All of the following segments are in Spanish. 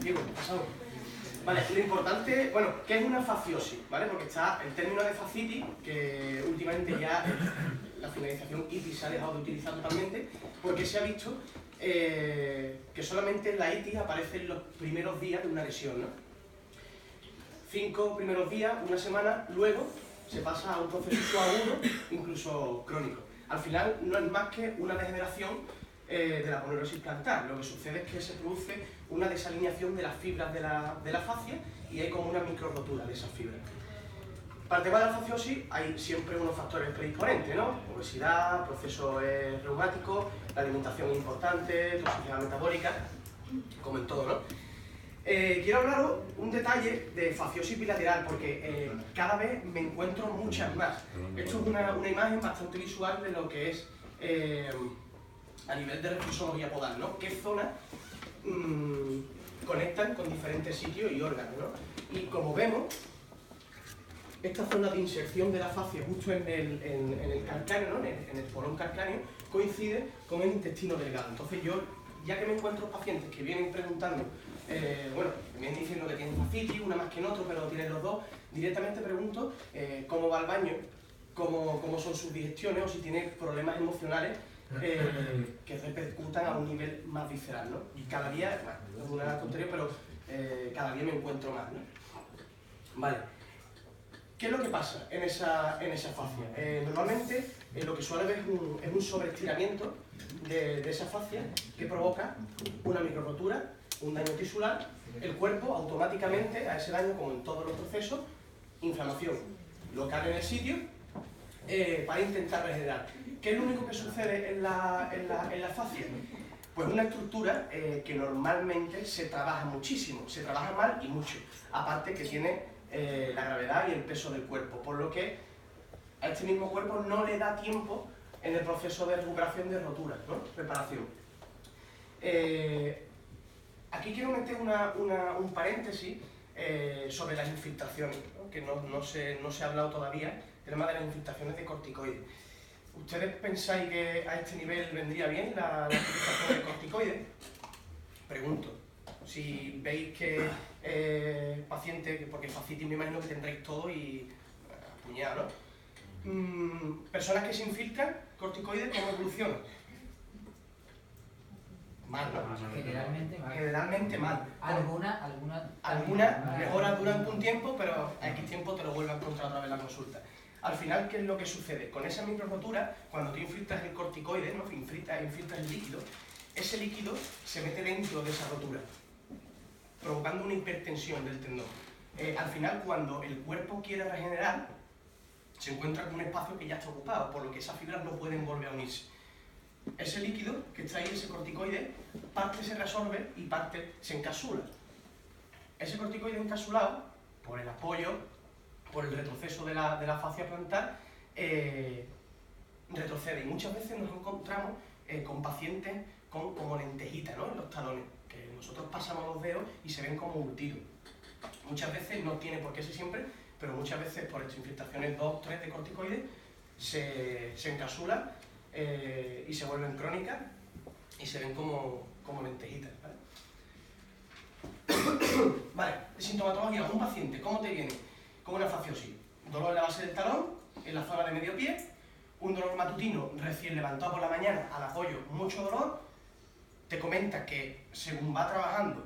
Diego, pasado. Vale, lo importante, bueno, ¿qué es una fasciosis? ¿Vale? Porque está el término de fascitis, que últimamente ya la finalización itis se ha dejado de utilizar totalmente, porque se ha visto que solamente la itis aparece en los primeros días de una lesión, ¿no? 5 primeros días, una semana, luego se pasa a un proceso agudo, incluso crónico. Al final no es más que una degeneración de la aponeurosis plantar. Lo que sucede es que se produce una desalineación de las fibras de la fascia y hay como una micro rotura de esas fibras. Para el tema de la fasciosis hay siempre unos factores predisponentes, ¿no? Obesidad, procesos reumáticos, la alimentación es importante, toxicidad metabólica, como en todo, ¿no? Quiero hablaros un detalle de fasciosis bilateral porque cada vez me encuentro muchas más. Esto es una imagen bastante visual de lo que es a nivel de reflexología podal, ¿no? ¿Qué zonas conectan con diferentes sitios y órganos, ¿no? Y como vemos, esta zona de inserción de la fascia justo en el calcáneo, ¿no? en el polón calcáneo, coincide con el intestino delgado. Entonces yo, ya que me encuentro pacientes que vienen preguntando, bueno, me vienen diciendo que tienen fascitis, una más que en otro, pero tienen los dos, directamente pregunto cómo va al baño, cómo son sus digestiones o si tienen problemas emocionales que repercutan a un nivel más visceral, ¿no? Y cada día, bueno, es una tontería, pero cada día me encuentro más, ¿no? Vale. ¿Qué es lo que pasa en esa fascia? Normalmente lo que suele haber es un sobreestiramiento de esa fascia que provoca una microrotura, un daño tisular. El cuerpo automáticamente a ese daño, como en todos los procesos, inflamación local en el sitio para intentar regenerar. ¿Qué es lo único que sucede en la fascia? Pues una estructura que normalmente se trabaja muchísimo, se trabaja mal y mucho, aparte que tiene la gravedad y el peso del cuerpo, por lo que a este mismo cuerpo no le da tiempo en el proceso de recuperación de rotura, ¿no? Reparación. Aquí quiero meter un paréntesis sobre las infiltraciones, ¿no? Que no se ha hablado todavía, el tema de las infiltraciones de corticoides. ¿Ustedes pensáis que a este nivel vendría bien la infiltración de corticoides? Pregunto. Si veis que pacientes, porque fascitis me imagino que tendréis todo y puñado, ¿no? Personas que se infiltran corticoides, ¿cómo evolucionan? Mal, ¿no? Generalmente mal. Generalmente mal. Alguna mejora durante un tiempo, pero a X tiempo te lo vuelve a encontrar otra vez la consulta. Al final, ¿qué es lo que sucede? Con esa microrotura, cuando tú infiltras el corticoide, ¿no? infiltras el líquido, ese líquido se mete dentro de esa rotura, provocando una hipertensión del tendón. Al final, cuando el cuerpo quiere regenerar, se encuentra con un espacio que ya está ocupado, por lo que esas fibras no pueden volver a unirse. Ese líquido que está ahí, ese corticoide, parte se resorbe y parte se encapsula. Ese corticoide encapsulado, por el apoyo, por el retroceso de la fascia plantar, retrocede. Y muchas veces nos encontramos con pacientes con como lentejitas, ¿no? En los talones, que nosotros pasamos los dedos y se ven como bultidos. Muchas veces no tiene por qué ser siempre, pero muchas veces por estas infiltraciones 2, 3 de corticoides se encapsulan y se vuelven crónicas y se ven como lentejitas, ¿vale? Vale, sintomatología. Un paciente, ¿cómo te viene? Con una fasciosis. Dolor en la base del talón, en la zona de medio pie, un dolor matutino recién levantado por la mañana, al apoyo, mucho dolor. Te comenta que según va trabajando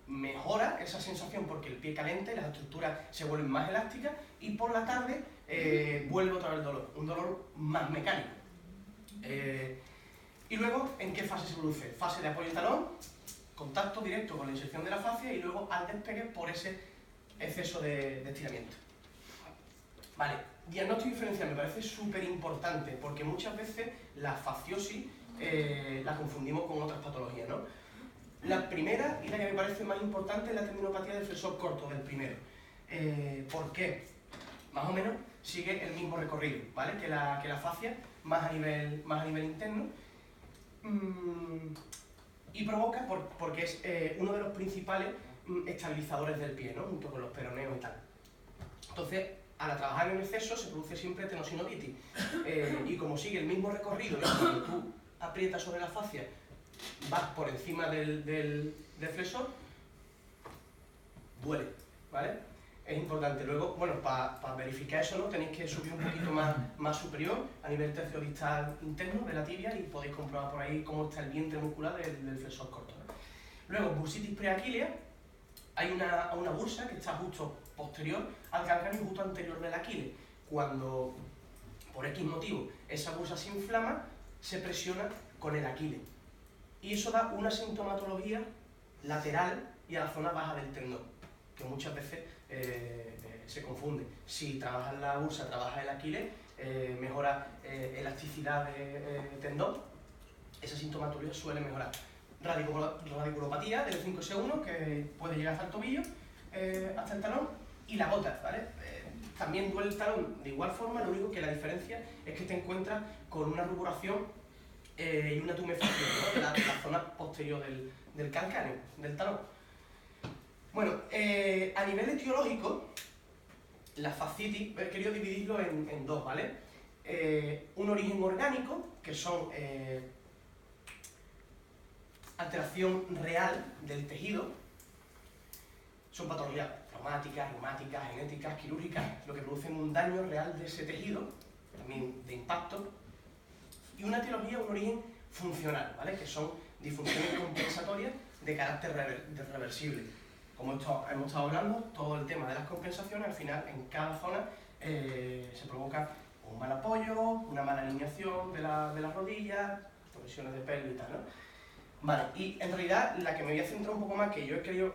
mejora esa sensación porque el pie caliente, las estructuras se vuelven más elásticas y por la tarde vuelve otra vez el dolor, un dolor más mecánico. Y luego, ¿en qué fase se produce? Fase de apoyo del talón, contacto directo con la inserción de la fascia y luego al despegue por ese exceso de estiramiento. Vale, diagnóstico diferencial me parece súper importante porque muchas veces la fasciosis la confundimos con otras patologías, ¿no? La primera y la que me parece más importante es la tendinopatía del flexor corto, del primero. ¿Por qué? Más o menos sigue el mismo recorrido, ¿vale? Que la fascia, más a nivel interno. Y provoca porque es uno de los principales estabilizadores del pie, ¿no? Junto con los peroneos y tal. Entonces, al trabajar en exceso se produce siempre tenosinovitis. Y como sigue el mismo recorrido, y cuando tú aprietas sobre la fascia, vas por encima del flexor, duele, ¿vale? Es importante. Luego, bueno, para verificar eso, ¿no? Tenéis que subir un poquito más superior a nivel terciodistal interno de la tibia y podéis comprobar por ahí cómo está el vientre muscular del flexor corto, ¿no? Luego, bursitis preaquilea, hay una bursa que está justo posterior al calcáneo y justo anterior del Aquiles. Cuando, por X motivo, esa bursa se inflama, se presiona con el Aquiles. Y eso da una sintomatología lateral y a la zona baja del tendón, que muchas veces se confunde. Si trabajas la bursa, trabajas el Aquiles, mejora elasticidad de tendón, esa sintomatología suele mejorar. Radiculopatía del 5S1, que puede llegar hasta el tobillo, hasta el talón, y la gota, ¿vale? También duele el talón de igual forma, lo único que la diferencia es que te encuentras con una ruguración y una tumefacción, ¿no? de la zona posterior del calcáneo, del talón. Bueno, a nivel etiológico, la fascitis, he querido dividirlo en dos, ¿vale? Un origen orgánico, que son alteración real del tejido, son patologías traumáticas, reumáticas, genéticas, quirúrgicas, lo que producen un daño real de ese tejido, también de impacto, y una etiología, un origen funcional, ¿vale? Que son disfunciones compensatorias de carácter reversible. Como hemos estado hablando, todo el tema de las compensaciones, al final en cada zona se provoca un mal apoyo, una mala alineación de las rodillas, torsiones de pelvis y tal, ¿no? Vale, y en realidad la que me voy a centrar un poco más, que yo he querido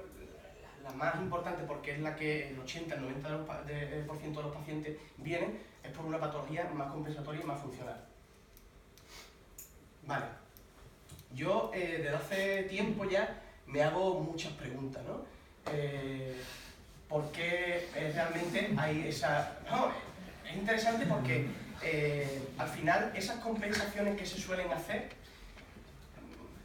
la más importante porque es la que el 80, el 90% de los pacientes vienen, es por una patología más compensatoria y más funcional. Vale, yo desde hace tiempo ya me hago muchas preguntas, ¿no? ¿Por qué realmente hay esa...? No, es interesante porque al final esas compensaciones que se suelen hacer,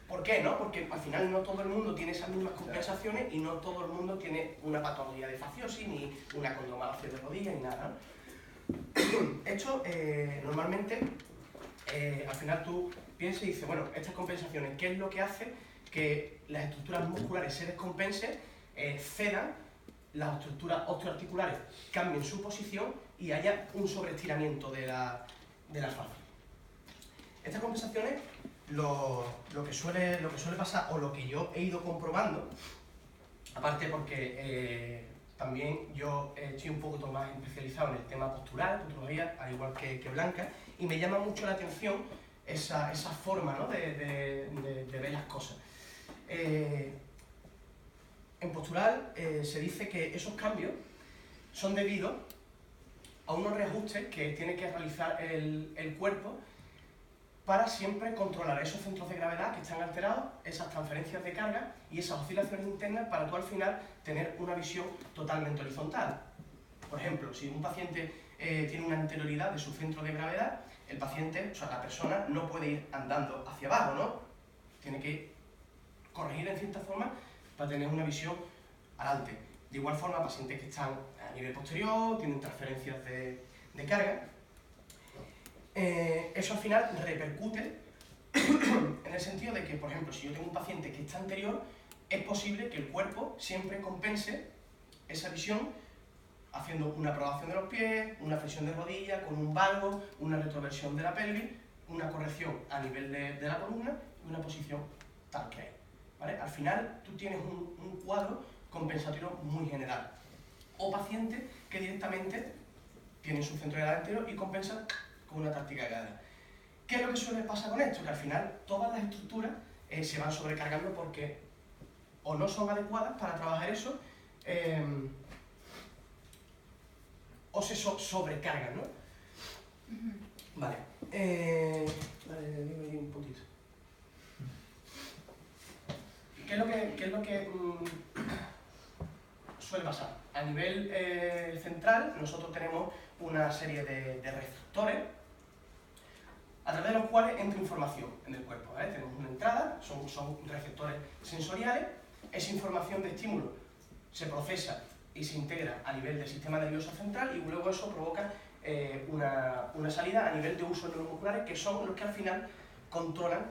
¿por qué, no? Porque al final no todo el mundo tiene esas mismas compensaciones y no todo el mundo tiene una patología de fasciosis, ni una condromalacia de rodilla, ni nada, ¿no? Esto, normalmente, al final tú piensas y dices, bueno, estas compensaciones, ¿qué es lo que hace que las estructuras musculares se descompensen, cedan, las estructuras osteoarticulares cambien su posición y haya un sobreestiramiento de la fascia? Estas compensaciones, lo que suele pasar, o lo que yo he ido comprobando, aparte porque también yo estoy un poco más especializado en el tema postural, posturología, al igual que Blanca, y me llama mucho la atención esa forma, ¿no? de ver las cosas. En postural se dice que esos cambios son debidos a unos reajustes que tiene que realizar el cuerpo para siempre controlar esos centros de gravedad que están alterados, esas transferencias de carga y esas oscilaciones internas para tú al final tener una visión totalmente horizontal. Por ejemplo, si un paciente tiene una anterioridad de su centro de gravedad, el paciente, o sea, la persona no puede ir andando hacia abajo, ¿no? Tiene que corregir en cierta forma para tener una visión adelante. De igual forma, pacientes que están a nivel posterior, tienen transferencias de carga, eso al final repercute en el sentido de que, por ejemplo, si yo tengo un paciente que está anterior, es posible que el cuerpo siempre compense esa visión haciendo una pronación de los pies, una flexión de rodilla, con un valgo, una retroversión de la pelvis, una corrección a nivel de la columna y una posición tal que es, ¿vale? Al final tú tienes un cuadro compensatorio muy general. O pacientes que directamente tienen su centro de gravedad entero y compensan con una táctica de cadera. ¿Qué es lo que suele pasar con esto? Que al final todas las estructuras se van sobrecargando porque o no son adecuadas para trabajar eso, o se sobrecargan, ¿no? Vale. Dime un poquito. ¿Qué es lo que suele pasar? A nivel central, nosotros tenemos una serie de receptores a través de los cuales entra información en el cuerpo, ¿vale? Tenemos una entrada, son receptores sensoriales, esa información de estímulo se procesa y se integra a nivel del sistema nervioso central y luego eso provoca una salida a nivel de usos neuromusculares que son los que al final controlan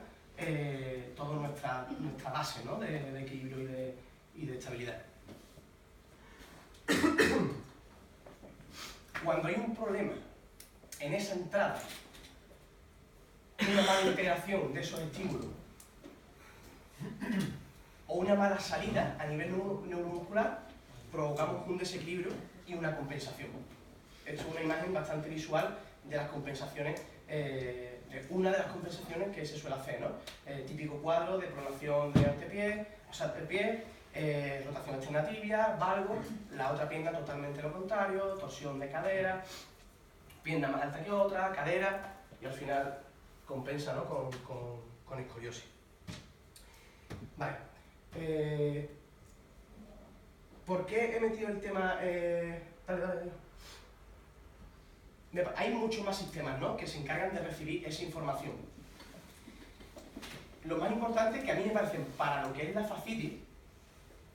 toda nuestra base, ¿no?, de equilibrio y de estabilidad. Cuando hay un problema en esa entrada, una mala integración de esos estímulos o una mala salida a nivel neuromuscular, provocamos un desequilibrio y una compensación. Esta es una imagen bastante visual de las compensaciones, de una de las compensaciones que se suele hacer, ¿no? Típico cuadro de pronación de antepié, o sea, del pie, rotación externa tibia, valgo, la otra pierna totalmente lo contrario, torsión de cadera, pierna más alta que otra, cadera, y al final compensa, ¿no?, con escoliosis. Vale. ¿Por qué he metido el tema? Dale. Hay muchos más sistemas, ¿no?, que se encargan de recibir esa información. Lo más importante que a mí me parecen para lo que es la fascitis,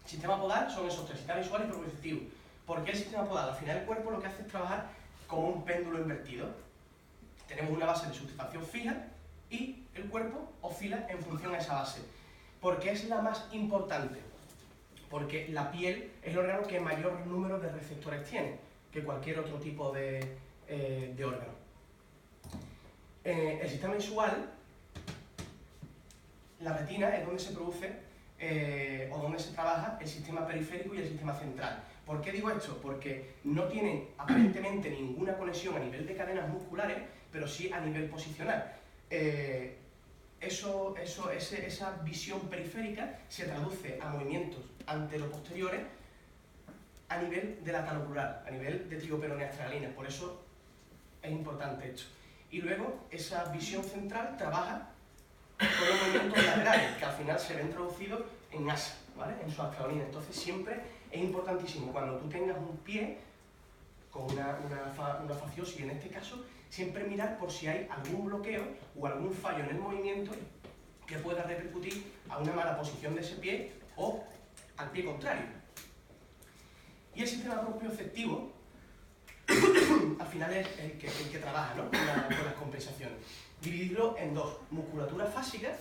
sistema podal, son esos tres: sistema visual y proprioceptivo. ¿Por qué el sistema podal? Al final el cuerpo lo que hace es trabajar como un péndulo invertido. Tenemos una base de sustentación fija y el cuerpo oscila en función a esa base. ¿Por qué es la más importante? Porque la piel es el órgano que mayor número de receptores tiene que cualquier otro tipo de órgano. El sistema visual, la retina es donde se produce o donde se trabaja el sistema periférico y el sistema central. ¿Por qué digo esto? Porque no tienen aparentemente ninguna conexión a nivel de cadenas musculares, pero sí a nivel posicional. Esa visión periférica se traduce a movimientos antero-posteriores a nivel de la talocular, a nivel de trioperonea astralina. Por eso es importante esto. Y luego esa visión central trabaja con los movimientos laterales, que al final se ven traducidos en asa, ¿vale?, en su astralina. Entonces siempre es importantísimo, cuando tú tengas un pie con una fasciosis, en este caso, siempre mirar por si hay algún bloqueo o algún fallo en el movimiento que pueda repercutir a una mala posición de ese pie o al pie contrario. Y el sistema propioceptivo, al final es el que trabaja, ¿no?, con las compensaciones. Dividirlo en dos: musculatura fásica,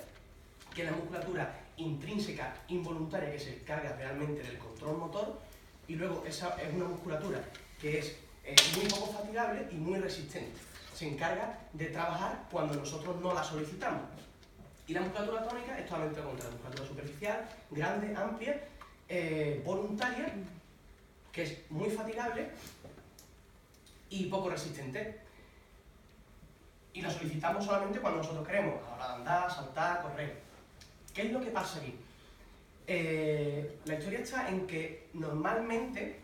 que es la musculatura intrínseca, involuntaria, que se encarga realmente del control motor, y luego esa es una musculatura que es muy poco fatigable y muy resistente. Se encarga de trabajar cuando nosotros no la solicitamos. Y la musculatura tónica es totalmente lo contrario: musculatura superficial, grande, amplia, voluntaria, que es muy fatigable y poco resistente. Y la solicitamos solamente cuando nosotros queremos, a la hora de andar, saltar, correr. ¿Qué es lo que pasa aquí? La historia está en que normalmente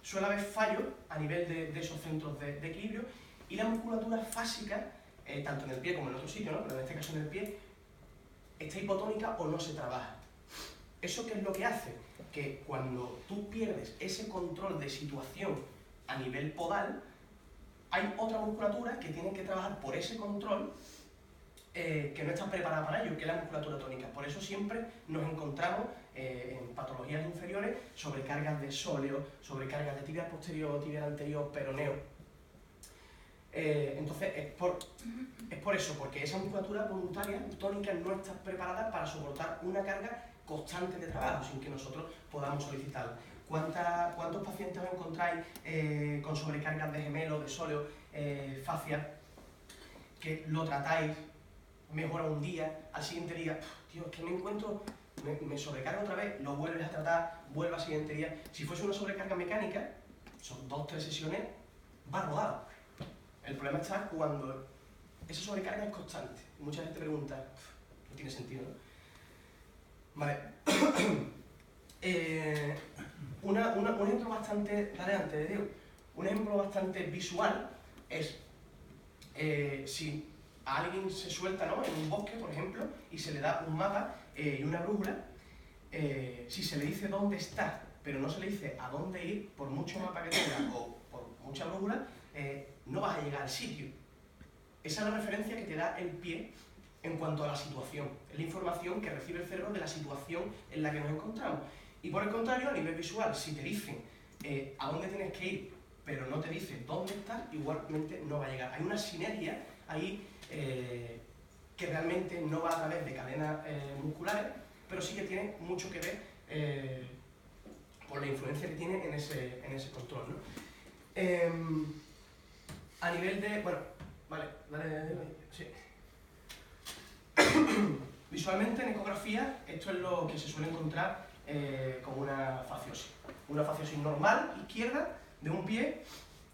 suele haber fallos a nivel de esos centros de equilibrio, y la musculatura fásica, tanto en el pie como en otro sitio, ¿no?, pero en este caso en el pie, está hipotónica o no se trabaja. ¿Eso qué es lo que hace? Que cuando tú pierdes ese control de situación a nivel podal, hay otra musculatura que tiene que trabajar por ese control, que no está preparada para ello, que es la musculatura tónica. Por eso siempre nos encontramos en patologías inferiores sobrecargas de sóleo, sobrecargas de tibial posterior, tibial anterior, peroneo. Entonces es por eso, porque esa musculatura voluntaria, tónica, no está preparada para soportar una carga constante de trabajo sin que nosotros podamos solicitarla. ¿Cuántos pacientes os encontráis con sobrecargas de gemelo, de sóleo, fascia, que lo tratáis, mejora un día, al siguiente día, tío, es que me encuentro, me sobrecarga otra vez, lo vuelves a tratar, vuelve al siguiente día? Si fuese una sobrecarga mecánica, son 2 o 3 sesiones, va rodado. El problema está cuando esa sobrecarga es constante. Mucha gente pregunta, no tiene sentido, ¿no? Vale. Un ejemplo bastante, dale antes, Diego, un ejemplo bastante visual es si a alguien se suelta, ¿no?, en un bosque, por ejemplo, y se le da un mapa y una brújula, si se le dice dónde está, pero no se le dice a dónde ir, por mucho mapa que tenga o por mucha brújula, no vas a llegar al sitio. Esa es la referencia que te da el pie en cuanto a la situación. Es la información que recibe el cerebro de la situación en la que nos encontramos. Y por el contrario, a nivel visual, si te dicen a dónde tienes que ir, pero no te dicen dónde estás, igualmente no va a llegar. Hay una sinergia ahí que realmente no va a través de cadenas musculares, pero sí que tiene mucho que ver por la influencia que tiene en ese control, ¿no? A nivel de... Bueno, vale, sí. Visualmente en ecografía esto es lo que se suele encontrar como una fasciosis. Una fasciosis normal, izquierda, de un pie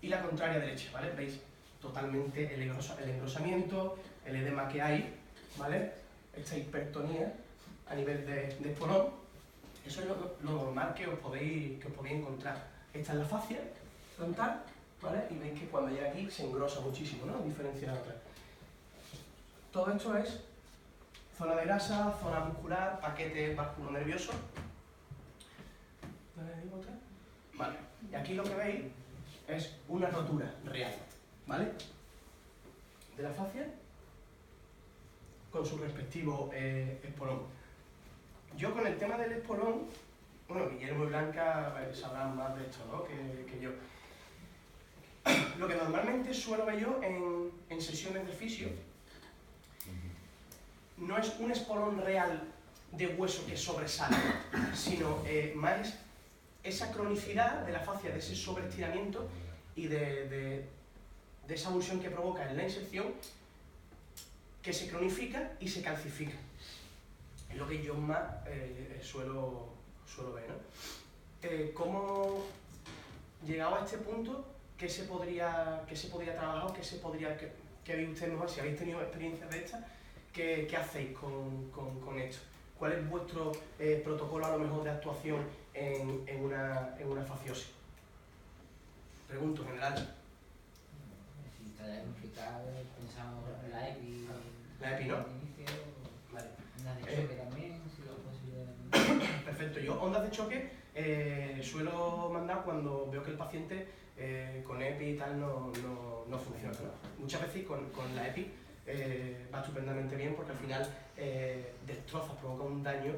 y la contraria derecha, ¿vale? Veis totalmente el engrosamiento, el edema que hay, ¿vale? Esta hipertonía a nivel de espolón. Eso es lo normal que os podéis encontrar. Esta es la fascia frontal, ¿vale? Y veis que cuando llega aquí se engrosa muchísimo, ¿no? A diferencia de otra. Todo esto es zona de grasa, zona muscular, paquete vasculonervioso. Vale, y aquí lo que veis es una rotura real, ¿vale? De la fascia con su respectivo espolón. Yo con el tema del espolón, bueno, Guillermo y Blanca sabrán más de esto, ¿no? que yo. Lo que normalmente suelo ver yo en sesiones de fisio no es un espolón real de hueso que sobresale, sino más esa cronicidad de la fascia, de ese sobreestiramiento y de esa abulsión que provoca en la inserción, que se cronifica y se calcifica. Es lo que yo más suelo ver, ¿no? ¿Cómo, llegado a este punto, qué se podría trabajar, qué veis ustedes mejor, si habéis tenido experiencias de estas, qué hacéis con esto? ¿Cuál es vuestro protocolo a lo mejor de actuación en una fasciosis? Pregunto, en general. Si está diagnosticado, pensamos en la EPI. La EPI, ¿no? Vale. Ondas de choque también, si lo posible. Perfecto. Yo ondas de choque suelo mandar cuando veo que el paciente con EPI y tal no funciona, ¿no? Muchas veces con la EPI va estupendamente bien porque al final destroza, provoca un daño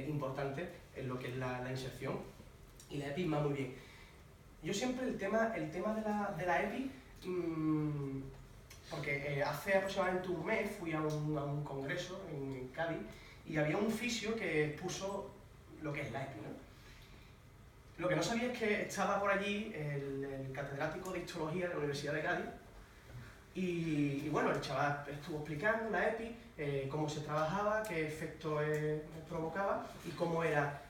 importante en lo que es la inserción, y la EPI va muy bien. Yo siempre el tema de la EPI, porque hace aproximadamente un mes fui a un congreso en Cádiz y había un fisio que puso lo que es la EPI, ¿no? Lo que no sabía es que estaba por allí el catedrático de histología de la Universidad de Cádiz. Y bueno, el chaval estuvo explicando la EPI, cómo se trabajaba, qué efecto provocaba y cómo era,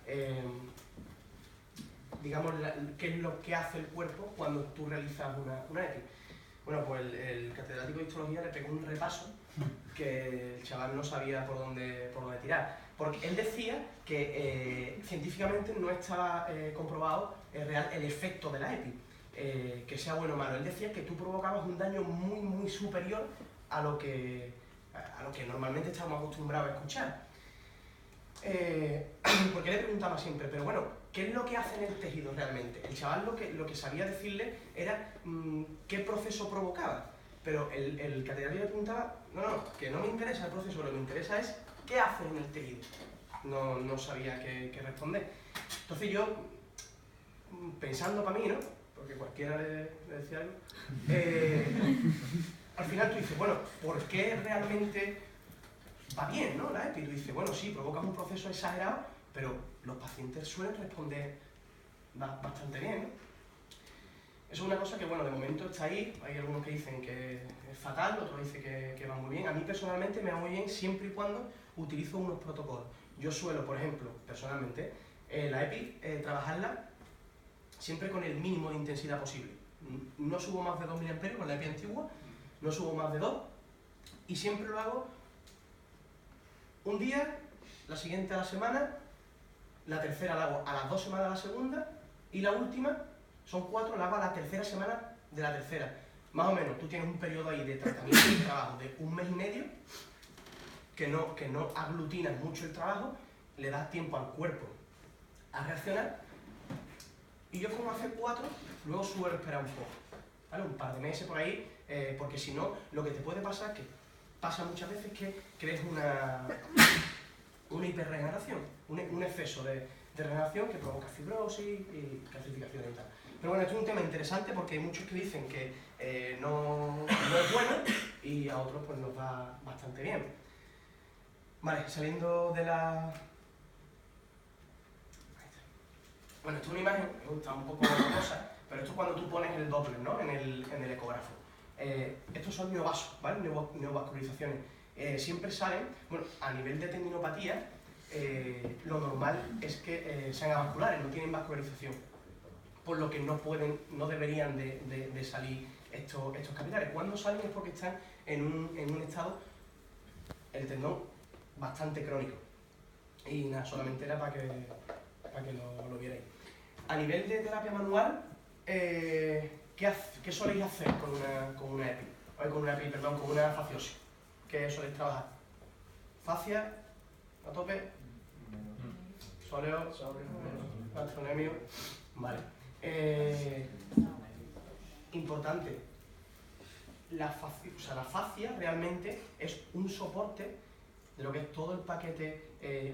digamos, qué es lo que hace el cuerpo cuando tú realizas una EPI. Bueno, pues el catedrático de histología le pegó un repaso que el chaval no sabía por dónde tirar. Porque él decía que científicamente no estaba comprobado real el efecto de la EPI. Que sea bueno o malo. Él decía que tú provocabas un daño muy superior a lo que normalmente estamos acostumbrados a escuchar. Porque le preguntaba siempre, pero bueno, ¿qué es lo que hace en el tejido realmente? El chaval lo que sabía decirle era qué proceso provocaba, pero el catedrático le preguntaba, no, que no me interesa el proceso, lo que me interesa es qué hace en el tejido. No sabía qué responder. Entonces yo, pensando para mí, ¿no? Porque cualquiera le decía algo, al final tú dices, bueno, ¿por qué realmente va bien, ¿no? La EPI? Tú dices, bueno, sí, provocas un proceso exagerado, pero los pacientes suelen responder bastante bien, ¿no? Eso es una cosa que, bueno, de momento está ahí. Hay algunos que dicen que es fatal, otros dicen que va muy bien. A mí personalmente me va muy bien siempre y cuando utilizo unos protocolos. Yo suelo, por ejemplo, personalmente, la EPI, trabajarla siempre con el mínimo de intensidad posible. No subo más de 2 mA con la EPI antigua, no subo más de 2, y siempre lo hago un día, la siguiente a la semana, la tercera la hago a las 2 semanas la segunda, y la última, son 4, la hago a la tercera semana de la tercera. Más o menos, tú tienes un periodo ahí de tratamiento y trabajo de 1 mes y medio, que no aglutinas mucho el trabajo, le das tiempo al cuerpo a reaccionar. Y yo, como hace 4, luego suelo esperar un poco, ¿vale? Un par de meses por ahí, porque si no, lo que te puede pasar, que pasa muchas veces, que crees una hiperregeneración, un exceso de regeneración que provoca fibrosis y calcificación y tal. Pero bueno, esto es un tema interesante porque hay muchos que dicen que no es bueno y a otros pues nos va bastante bien. Vale, saliendo de la... Bueno, esto es una imagen, está un poco borrosa, pero esto es cuando tú pones el Doppler, ¿no? en el ecógrafo. Estos son neovasos, ¿vale? Neovascularizaciones. Siempre salen, bueno, a nivel de tendinopatía, lo normal es que sean avasculares, no tienen vascularización, por lo que no deberían de salir estos capilares. Cuando salen es porque están en un estado, el tendón, bastante crónico. Y nada, solamente era para que lo vierais. A nivel de terapia manual, ¿qué soléis hacer con una EPI? Con una fasciosis. ¿Qué soléis trabajar? ¿Fascia? ¿A tope? ¿Sóleo? ¿Gastronemio? Vale. Importante. La fascia realmente es un soporte de lo que es todo el paquete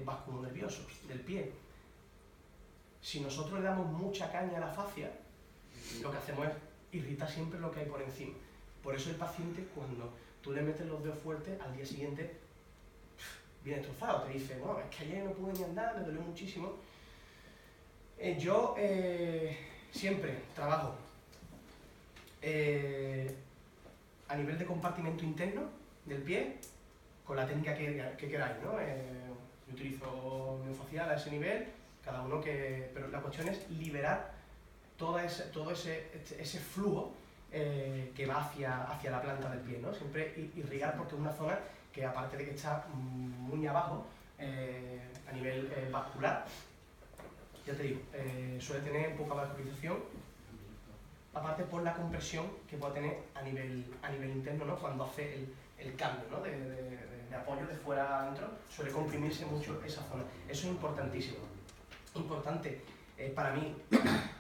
vasculonervioso del pie. Si nosotros le damos mucha caña a la fascia, lo que hacemos es irritar siempre lo que hay por encima. Por eso el paciente, cuando tú le metes los dedos fuertes, al día siguiente viene destrozado, te dice, no, es que ayer no pude ni andar, me dolió muchísimo. Yo siempre trabajo a nivel de compartimento interno del pie, con la técnica que queráis, ¿no? Yo utilizo miofacial a ese nivel, cada uno pero la cuestión es liberar todo ese flujo que va hacia la planta del pie, ¿no? Siempre irrigar, porque es una zona que, aparte de que está muy abajo a nivel vascular, ya te digo, suele tener poca vascularización, aparte por la compresión que puede tener a nivel interno, ¿no? Cuando hace el cambio, ¿no? de apoyo de fuera a adentro, suele comprimirse mucho esa zona. Eso es importantísimo. Importante para mí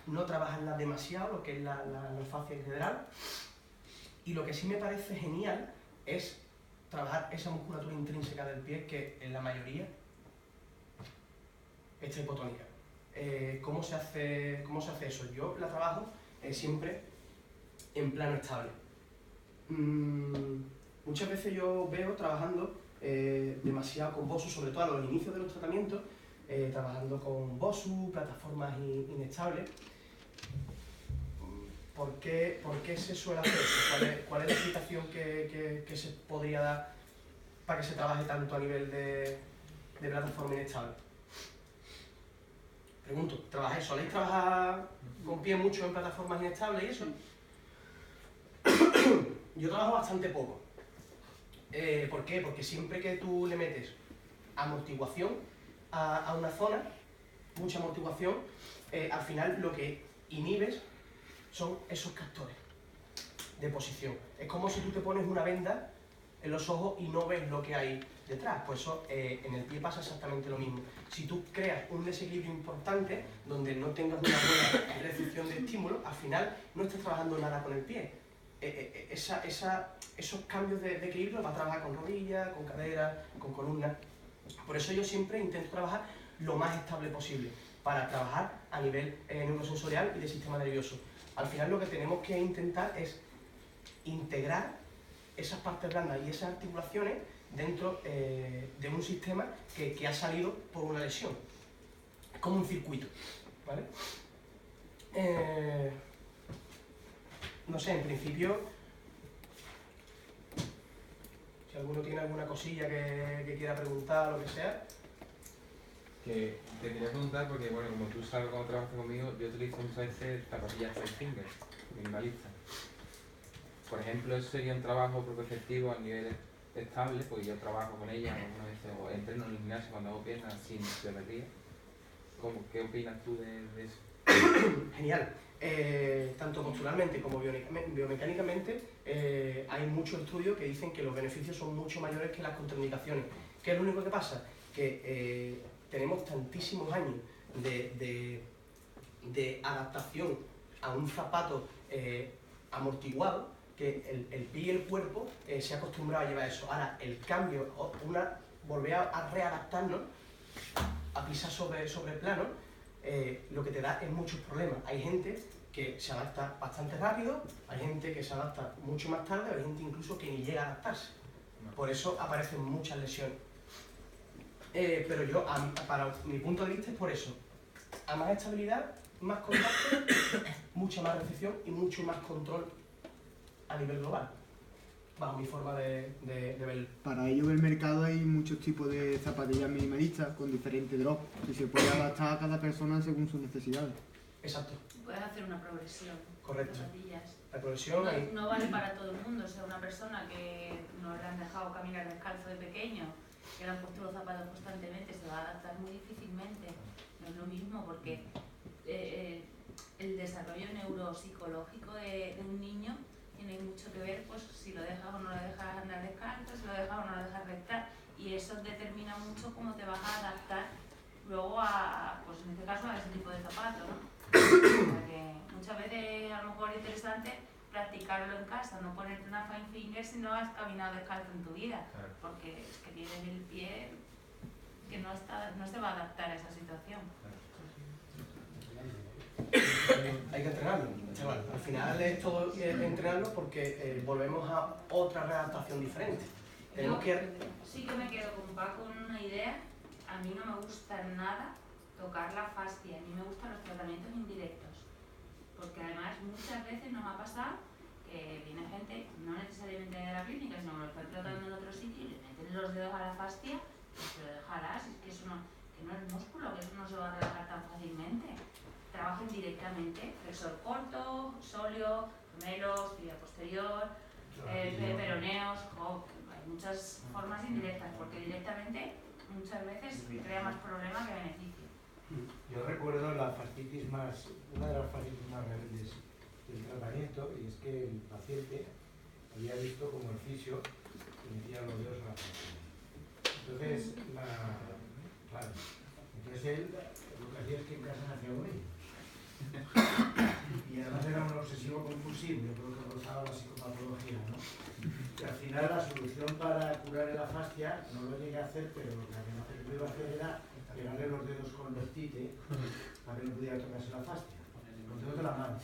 no trabajarla demasiado, lo que es la fascia en general, y lo que sí me parece genial es trabajar esa musculatura intrínseca del pie, que en la mayoría está hipotónica. ¿Cómo se hace eso? Yo la trabajo siempre en plano estable. Muchas veces yo veo trabajando demasiado con BOSU, sobre todo a los inicios de los tratamientos, trabajando con BOSU, plataformas inestables. ¿Por qué se suele hacer eso? ¿Cuál es la explicación que se podría dar para que se trabaje tanto a nivel de plataforma inestable? Pregunto, ¿soléis trabajar con pie mucho en plataformas inestables y eso? Yo trabajo bastante poco. ¿Por qué? Porque siempre que tú le metes amortiguación a una zona, mucha amortiguación, al final lo que inhibes son esos captores de posición. Es como si tú te pones una venda en los ojos y no ves lo que hay detrás. Pues eso, en el pie pasa exactamente lo mismo. Si tú creas un desequilibrio importante, donde no tengas una buena recepción de estímulo, al final no estás trabajando nada con el pie. Esos cambios de equilibrio vas a trabajar con rodillas, con cadera, con columna. Por eso yo siempre intento trabajar lo más estable posible, para trabajar a nivel neurosensorial y de sistema nervioso. Al final lo que tenemos que intentar es integrar esas partes blandas y esas articulaciones dentro de un sistema que ha salido por una lesión. Es como un circuito, ¿vale? No sé, en principio, si alguno tiene alguna cosilla que quiera preguntar o lo que sea. Que te quería preguntar porque, bueno, como tú sabes cuando trabajas conmigo, yo utilizo muchas veces zapatillas Five Finger, minimalistas. Por ejemplo, eso sería un trabajo propioceptivo a nivel estable, porque yo trabajo con ellas algunas veces, o entreno en el gimnasio cuando hago piernas sin geometría. ¿Qué opinas tú de eso? Genial. Tanto posturalmente como biomecánicamente, hay muchos estudios que dicen que los beneficios son mucho mayores que las contraindicaciones. ¿Qué es lo único que pasa? Que tenemos tantísimos años de adaptación a un zapato amortiguado, que el pie y el cuerpo se ha acostumbrado a llevar eso. Ahora, el cambio, volver a readaptarnos, a pisar sobre plano, lo que te da es muchos problemas. Hay gente que se adapta bastante rápido, hay gente que se adapta mucho más tarde, hay gente incluso que ni llega a adaptarse. Por eso aparecen muchas lesiones. Pero yo, para mi punto de vista es por eso. A más estabilidad, más contacto, mucha más recepción y mucho más control a nivel global, bajo mi forma de verlo. Para ello en el mercado hay muchos tipos de zapatillas minimalistas con diferentes drops y se puede adaptar a cada persona según sus necesidades. Exacto. Puedes hacer una progresión. Correcto. Zapatillas. La progresión ahí. No vale para todo el mundo. O sea, una persona que no le han dejado caminar descalzo de pequeño, que le han puesto los zapatos constantemente, se va a adaptar muy difícilmente. No es lo mismo porque el desarrollo neuropsicológico de un niño tiene mucho que ver, pues, si lo dejas o no lo dejas andar descalzo, si lo dejas o no lo dejas rectar, y eso determina mucho cómo te vas a adaptar luego a, pues en este caso, a ese tipo de zapatos, ¿no? O sea que muchas veces a lo mejor es interesante practicarlo en casa, no ponerte una fine finger si no has caminado descalzo en tu vida, Claro. porque es que tienes el pie que no se va a adaptar a esa situación. Hay que entrenarlo, chaval. Al final es todo entrenarlo porque volvemos a otra readaptación diferente. Tenemos que... Sí que me quedo con Paco en una idea. A mí no me gusta nada tocar la fascia, ni me gustan los tratamientos indirectos. Porque además muchas veces nos ha pasado que viene gente, no necesariamente de la clínica, sino que lo están tratando en otro sitio y le meten los dedos a la fascia, pues te lo dejarás, es que eso no, que no es músculo, que eso no se va a relajar tan fácilmente. Trabajen directamente, flexor corto, sóleo, gemelos, tibia posterior, peroneos, hay muchas formas indirectas, porque directamente muchas veces crea más problema que beneficio. Yo recuerdo la fascitis una de las fascitis más rebeldes del tratamiento, y es que el paciente había visto como el fisio le metía los dedos a la fascia. Entonces, claro, entonces él lo que hacía es que en casa se hacía un ello. Y además era un obsesivo compulsivo, yo creo que rozaba la psicopatología, ¿no? Y al final la solución para curar la fascia no lo llegué a hacer, pero lo que iba a hacer era pegarle los dedos con los tite para que no pudiera tocarse la fascia, los dedos de la mano.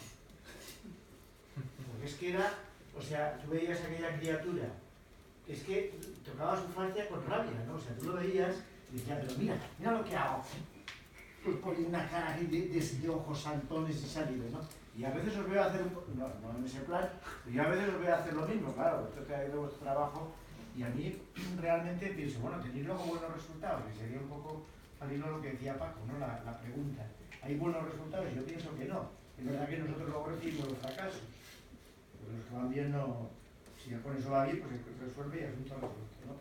Porque es que era, o sea, tú veías a aquella criatura, es que tocaba su fascia con rabia, ¿no? O sea, tú lo veías y decías, pero mira lo que hago. Pues ponía una cara ahí de ojos saltones y salidos, ¿no? Y a veces os veo hacer no en ese plan, pero yo a veces os veo hacer lo mismo, claro, vosotros que habéis de vuestro trabajo, y a mí realmente pienso, bueno, tenéis luego buenos resultados, que sería un poco al hilo lo que decía Paco, ¿no? La pregunta. ¿Hay buenos resultados? Yo pienso que no. Es verdad que nosotros luego recibimos los fracasos. Pero los que van bien no... Si con eso va bien, pues se resuelve y asunto resuelto, ¿no?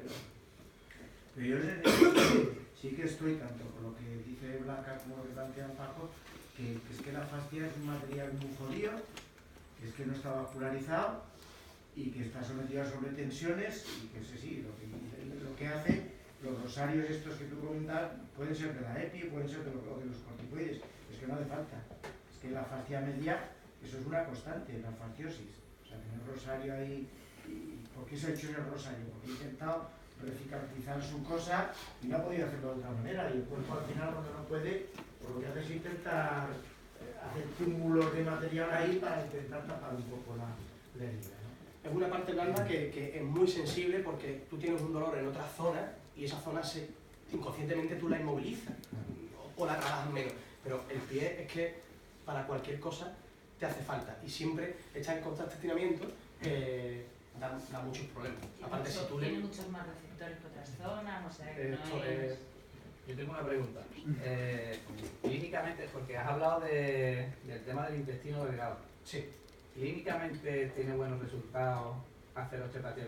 Pero yo sí que estoy, tanto con lo que dice Blanca como lo que plantea Paco, que es que la fascia es un material muy jodido, que es que no está vascularizado y que está sometido a sobretensiones y que sí, lo que hace, los rosarios estos que tú comentas, pueden ser de la EPI, pueden ser de los corticoides, es que no hace falta. Es que la fascia media, eso es una constante, la fasciosis. O sea, tener rosario ahí, ¿por qué se ha hecho ese rosario? Porque he intentado recicatrizar su cosa y no ha podido hacerlo de otra manera, y el cuerpo al final cuando no puede, pues lo que hace es intentar hacer cúmulos de material ahí para intentar tapar un poco la herida, ¿no? Es una parte blanda que es muy sensible porque tú tienes un dolor en otra zona y esa zona inconscientemente tú la inmovilizas o la trabajas menos, pero el pie es que para cualquier cosa te hace falta y siempre estar en constante estiramiento da muchos problemas. Aparte, si tú tiene muchos más receptores que otras zonas, o sea que no es... Yo tengo una pregunta. Clínicamente, porque has hablado del tema del intestino delgado. Sí. ¿Clínicamente tiene buenos resultados hacer osteopatía